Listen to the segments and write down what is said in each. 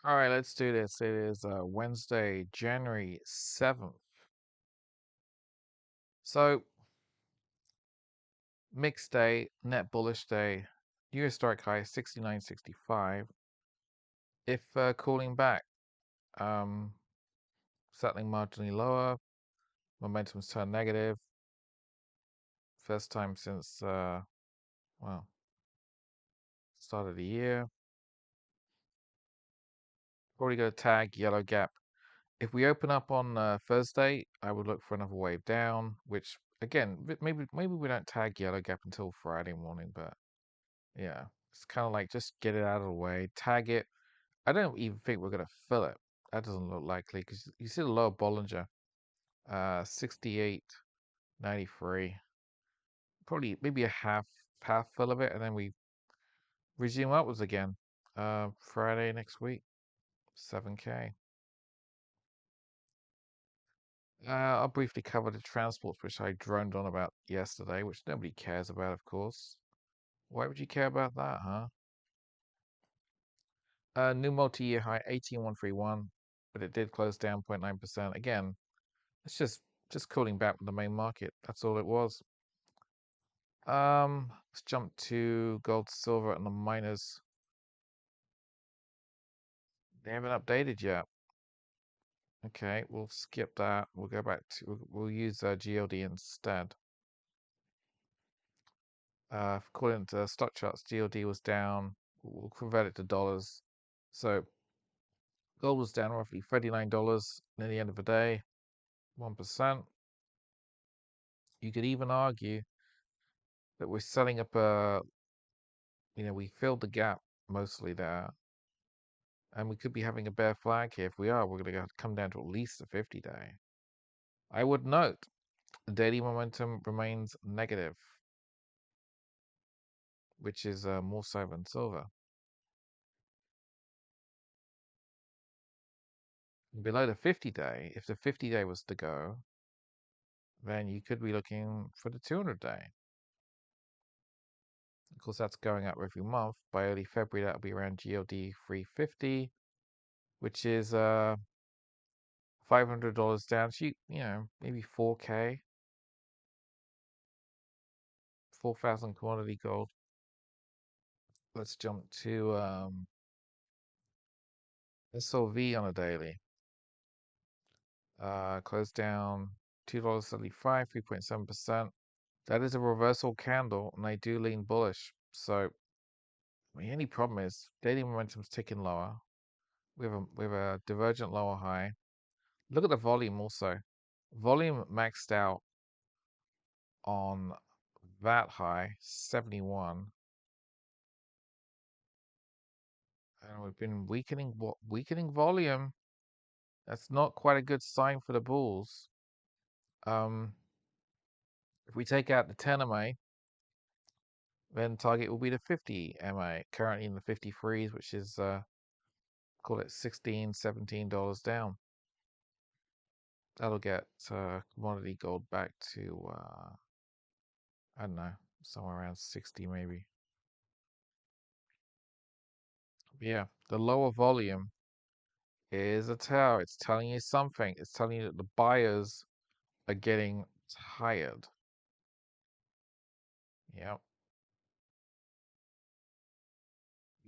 All right, let's do this. It is Wednesday, January 7th. So, mixed day, net bullish day, new historic high 69.65. If cooling back, um, settling marginally lower, momentum's turned negative. First time since, well, start of the year. Probably going to tag yellow gap. If we open up on Thursday, I would look for another wave down, which again, maybe we don't tag yellow gap until Friday morning, but yeah, it's kind of like just get it out of the way, tag it. I don't even think we're gonna fill it. That doesn't look likely because you see the lower Bollinger, 68.93, probably maybe a half fill of it, and then we resume upwards again. Friday next week, 7K. I'll briefly cover the transports which I droned on about yesterday, which nobody cares about, of course. Why would you care about that, huh? New multi-year high 18131, but it did close down 0.9%. Again, it's just cooling back with the main market. That's all it was. Let's jump to gold, silver, and the miners. They haven't updated yet. Okay, we'll skip that. We'll go back to we'll use GLD instead. According to stock charts, GLD was down. We'll convert it to dollars. So gold was down roughly $39 near the end of the day, 1%. You could even argue that we're selling up we filled the gap mostly there, and we could be having a bear flag here. If we are, we're going to come down to at least the 50-day. I would note the daily momentum remains negative, which is more so than silver. Below the 50-day, if the 50-day was to go, then you could be looking for the 200-day. Of course, that's going up every month. By early February, that'll be around GLD 350, which is $500 down. So maybe 4K, 4,000 commodity gold. Let's jump to SLV on a daily. Closed down $2.75, 3.7%. That is a reversal candle, and they do lean bullish. So the only problem is daily momentum's ticking lower. We have a divergent lower high. Look at the volume also. Volume maxed out on that high, 71. And we've been weakening volume. That's not quite a good sign for the bulls. If we take out the 10 MA, then target will be the 50 MA, currently in the 53s, which is call it $16, $17 down. That'll get commodity gold back to I don't know, somewhere around 60 maybe. But yeah, the lower volume is a tell. It's telling you something. It's telling you that the buyers are getting tired. Yep.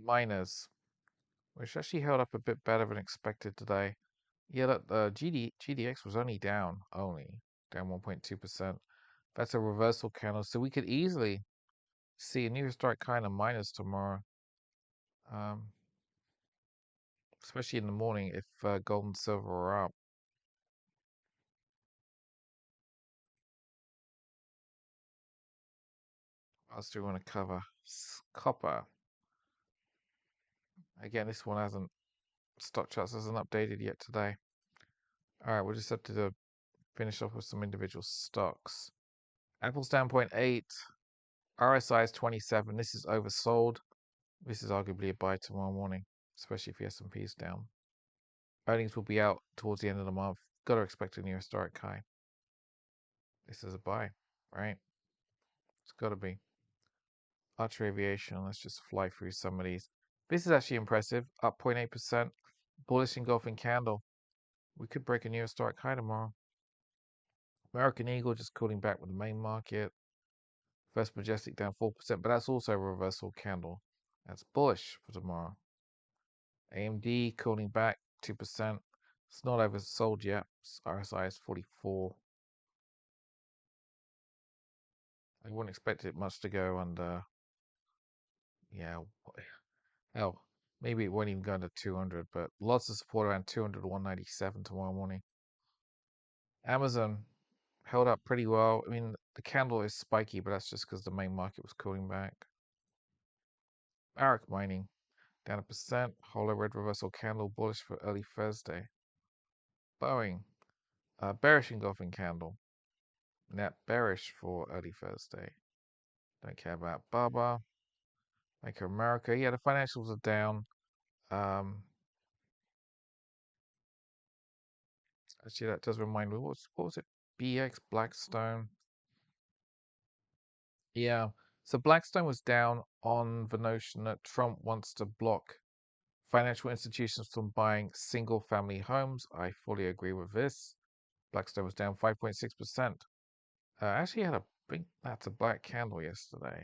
Miners, which actually held up a bit better than expected today. Yeah, look, the GDX was only down 1.2%. That's a reversal candle, so we could easily see a new historic kind of minus tomorrow, um, especially in the morning if gold and silver are up. What else do we want to cover? Copper. Again, this one hasn't, stock charts hasn't updated yet today. All right, we'll just have to finish off with some individual stocks. Apple's down 0.8. RSI is 27. This is oversold. This is arguably a buy tomorrow morning, especially if the S&P is down. Earnings will be out towards the end of the month. Got to expect a new historic high. This is a buy, right? It's got to be. Archer Aviation, let's just fly through some of these. This is actually impressive, up 0.8%. Bullish engulfing candle. We could break a new historic high tomorrow. American Eagle just cooling back with the main market. First Majestic down 4%, but that's also a reversal candle. That's bullish for tomorrow. AMD cooling back 2%. It's not oversold yet. RSI is 44. I wouldn't expect it much to go under. Yeah, hell, maybe it won't even go under 200, but lots of support around 200 to 197 tomorrow morning. Amazon held up pretty well. I mean, the candle is spiky, but that's just because the main market was cooling back. Barrick Mining down 1%. Hollow red reversal candle bullish for early Thursday. Boeing bearish engulfing candle. Net bearish for early Thursday. Don't care about Baba. Bank of America. Yeah, the financials are down. Actually, that does remind me. What was it? BX Blackstone. Yeah. So Blackstone was down on the notion that Trump wants to block financial institutions from buying single-family homes. I fully agree with this. Blackstone was down 5.6%. Actually had a big, that's a black candle yesterday.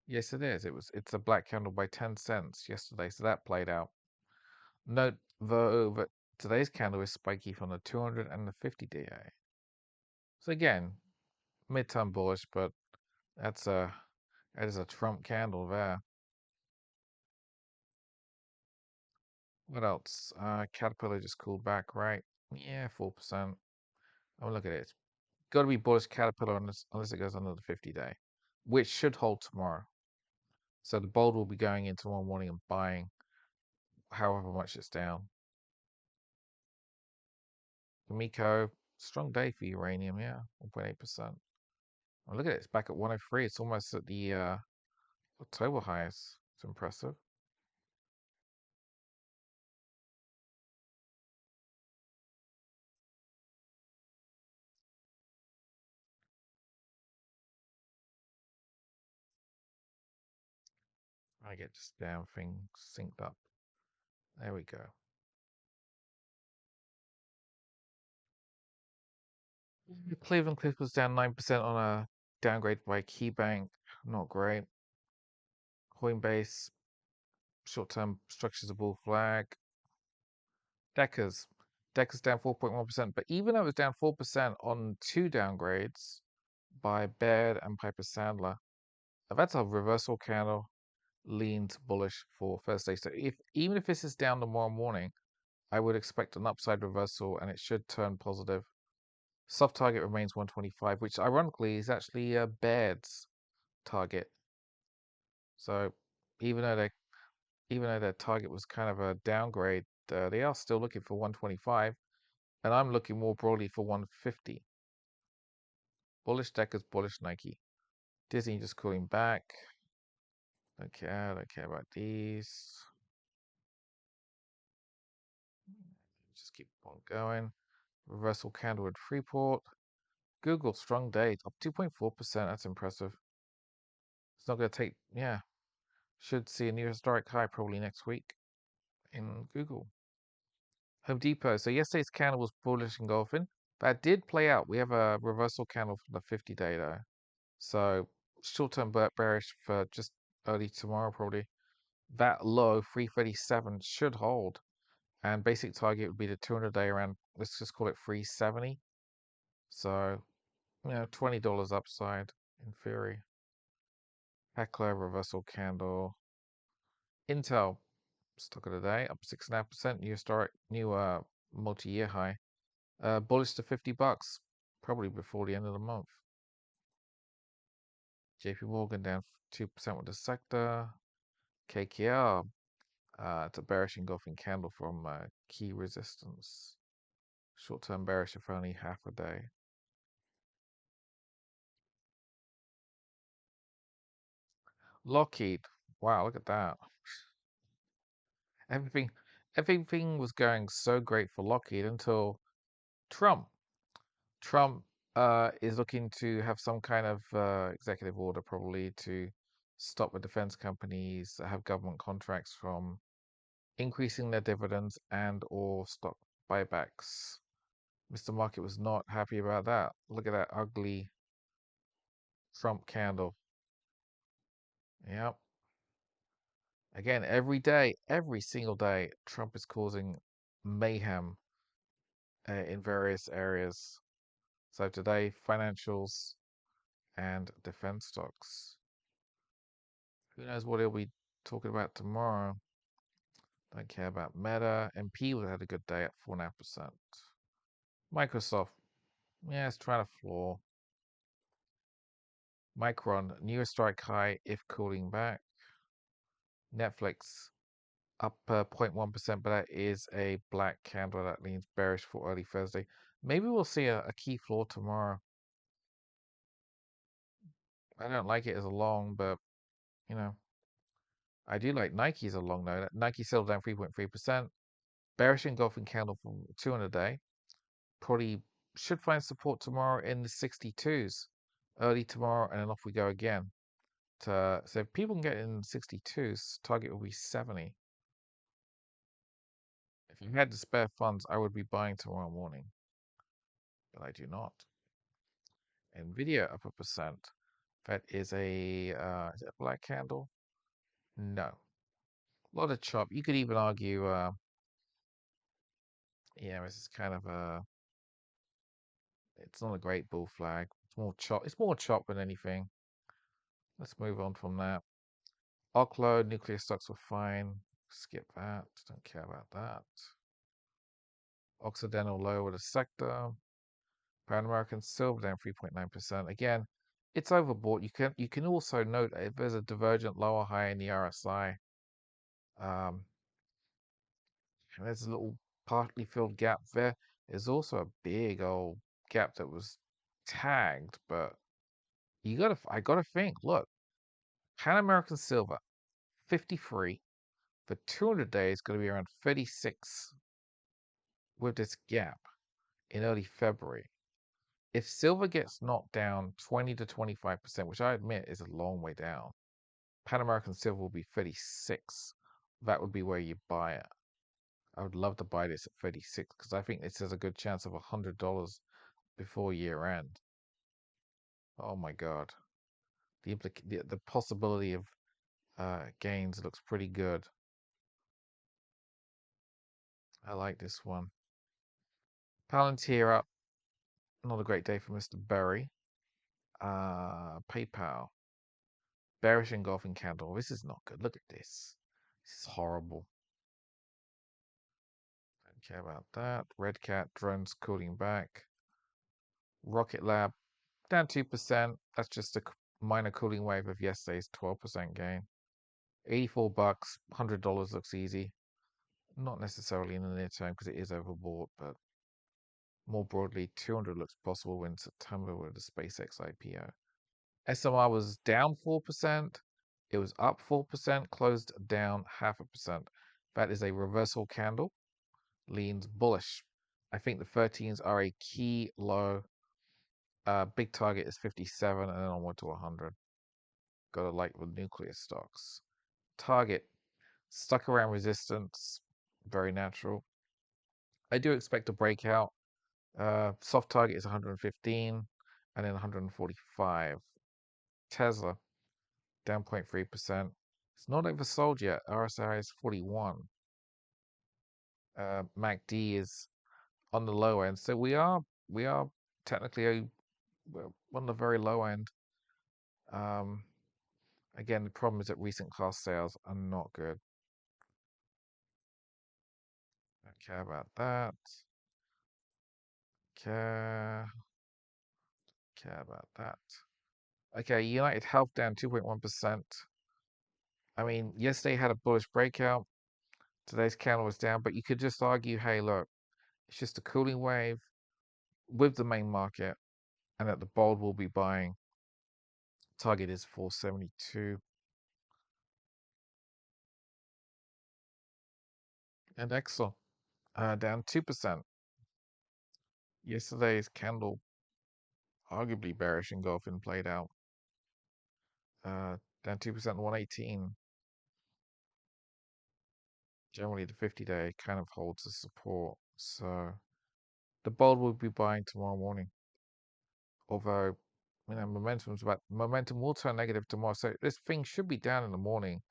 Yes, it is. It's a black candle by 10 cents yesterday, so that played out. Note though that today's candle is spiky from the 200 and the 50 DA. So again, midterm bullish, but that is a Trump candle there. What else? Caterpillar just cooled back, right? Yeah, 4%. Oh, look at it. It's got to be bullish Caterpillar unless it goes under the 50 day, which should hold tomorrow. So the bold will be going in tomorrow morning and buying however much it's down. Miko, strong day for uranium, yeah, 1.8%. Oh, look at it, it's back at 103. It's almost at the October highs. It's impressive. I get this damn thing synced up. There we go. Cleveland Clippers down 9% on a downgrade by KeyBank. Not great. Coinbase, short-term structures a bull flag. Deckers. Deckers down 4.1%. But even though it was down 4% on two downgrades by Baird and Piper Sandler, that's a reversal candle leaned bullish for Thursday. So even if this is down tomorrow morning, I would expect an upside reversal and it should turn positive. Soft target remains 125, which ironically is actually Baird's target. So even though their target was kind of a downgrade, they are still looking for 125, and I'm looking more broadly for 150. Bullish Deckers, bullish Nike. Disney just cooling back. Don't care about these. Just keep on going. Reversal candle at Freeport. Google, strong day, up 2.4%. That's impressive. It's not going to take, yeah. Should see a new historic high probably next week in Google. Home Depot. So yesterday's candle was bullish engulfing, but it did play out. We have a reversal candle from the 50 day though. So short-term bearish for just early tomorrow probably. That low, 337, should hold. And basic target would be the 200 day around, let's just call it 370. So, $20 upside in theory. Heckler reversal candle. Intel stock of the day up 6.5%. New multi-year high. Bullish to $50, probably before the end of the month. JP Morgan down 2% with the sector. KKR, it's a bearish engulfing candle from key resistance. Short-term bearish for only half a day. Lockheed, wow, look at that. Everything, everything was going so great for Lockheed until Trump. Trump is looking to have some kind of executive order probably to stop the defense companies that have government contracts from increasing their dividends and or stock buybacks. Mr. Market was not happy about that. Look at that ugly Trump candle. Yep. Again, every day, every single day, Trump is causing mayhem in various areas. So today, financials and defense stocks. Who knows what he'll be talking about tomorrow? Don't care about Meta. MP had a good day at 4.5%. Microsoft, yeah, it's trying to floor. Micron, near strike high if cooling back. Netflix, up 0.1%, but that is a black candle that leans bearish for early Thursday. Maybe we'll see a key floor tomorrow. I don't like it as a long, but you know, I do like Nike as a long though. Nike still down 3.3%. Bearish engulfing candle from 200 day. Probably should find support tomorrow in the 62s. Early tomorrow, and then off we go again. So if people can get in 62s, target will be 70. If you had the spare funds, I would be buying tomorrow morning, but I do not. Nvidia up 1%. That is is it a black candle? No. A lot of chop. You could even argue, yeah, this is kind of it's not a great bull flag. It's more chop. It's more chop than anything. Let's move on from that. Oklo, nuclear stocks were fine. Skip that. Don't care about that. Occidental low with a sector. Pan American silver down 3.9%. Again, it's overbought. You can also note if there's a divergent lower high in the RSI. There's a little partly filled gap there. There's also a big old gap that was tagged, but I gotta think. Look, Pan American silver 53 for 200 days, going to be around 36 with this gap in early February. If silver gets knocked down 20 to 25%, which I admit is a long way down, Pan American silver will be 36. That would be where you buy it. I would love to buy this at 36 because I think this has a good chance of $100 before year end. Oh my God. The possibility of gains looks pretty good. I like this one. Palantir up. Not a great day for Mr. Berry. PayPal. Bearish engulfing candle. This is not good. Look at this. This is horrible. Don't care about that. Red Cat drones cooling back. Rocket Lab down 2%. That's just a minor cooling wave of yesterday's 12% gain. 84 bucks, $100 looks easy. Not necessarily in the near term because it is overbought, but more broadly, 200 looks possible in September with the SpaceX IPO. SMR was down 4%. It was up 4%, closed down 0.5%. That is a reversal candle, leans bullish. I think the 13s are a key low. Big target is 57 and then onward to 100. Gotta like the nuclear stocks. Target stuck around resistance, very natural. I do expect a breakout. Soft target is 115 and then 145. Tesla down 0.3%. It's not oversold yet. RSI is 41. MACD is on the low end, so we are technically on the very low end. Um, Again, the problem is that recent car sales are not good. Don't care about that. Care about that. Okay, United Health down 2.1%. I mean, yesterday had a bullish breakout. Today's candle was down, but you could just argue, hey, look, it's just a cooling wave with the main market, and that the bold will be buying. Target is 472. And Exxon down 2%. Yesterday's candle, arguably bearish engulfing, played out. Down 2%, 118. Generally, the 50-day kind of holds the support. So the bold will be buying tomorrow morning. Although, momentum will turn negative tomorrow. So this thing should be down in the morning,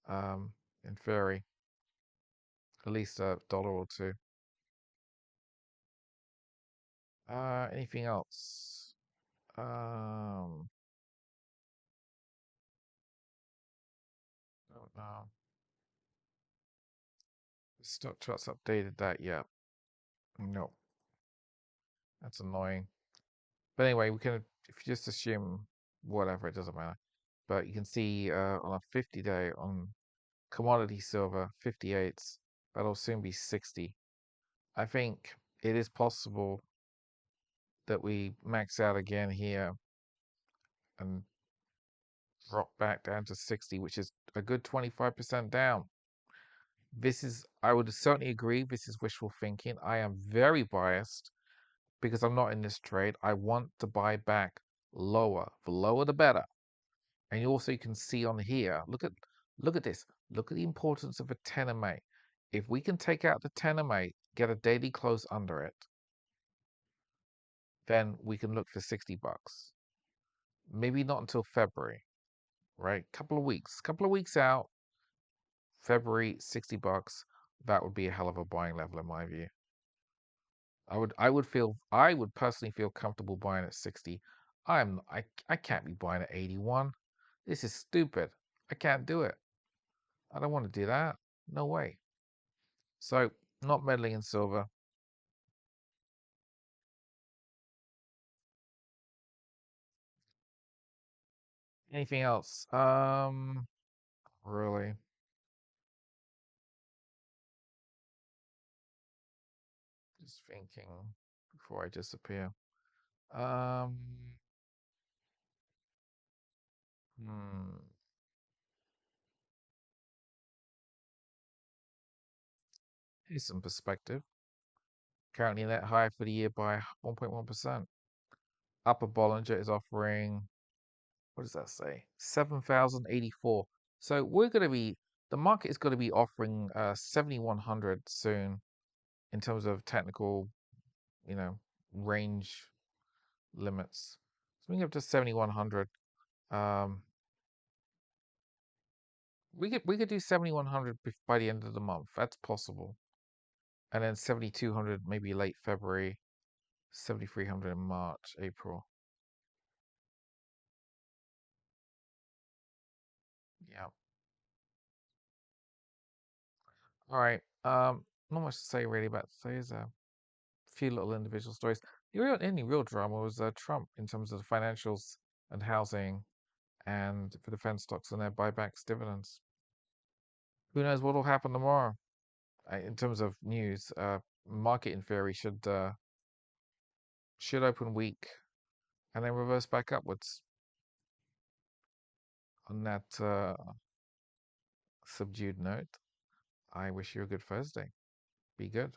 in theory, at least a dollar or two. Anything else? Don't know. The stock chart's updated that yet. No, that's annoying. But anyway, we can, if you just assume whatever, it doesn't matter. But you can see on a 50-day on commodity silver, 58s, that'll soon be 60. I think it is possible that we max out again here and drop back down to 60, which is a good 25% down. I would certainly agree, this is wishful thinking. I am very biased because I'm not in this trade. I want to buy back lower. The lower the better. And you also can see on here, look at this. Look at the importance of a 10 MA. If we can take out the 10 MA, get a daily close under it, then we can look for 60 bucks. Maybe not until February, right? Couple of weeks out, February, 60 bucks. That would be a hell of a buying level in my view. I would personally feel comfortable buying at 60. I can't be buying at 81. This is stupid. I can't do it. I don't want to do that. No way. So, not meddling in silver. Anything else? Really, just thinking before I disappear. Um, hmm. Here's some perspective. Currently net high for the year by 1.1%. Upper Bollinger is offering, what does that say? 7,084. So the market is going to be offering 7,100 soon in terms of technical, you know, range limits. So we can get up to 7,100. Um, we could do 7,100 by the end of the month. That's possible. And then 7,200 maybe late February, 7,300 in March, April. Yeah. All right. Not much to say really about today's few little individual stories. Only real drama was Trump in terms of the financials and housing and for defense stocks and their buybacks, dividends. Who knows what will happen tomorrow? In terms of news, market in theory should open weak and then reverse back upwards. On that subdued note, I wish you a good Thursday. Be good.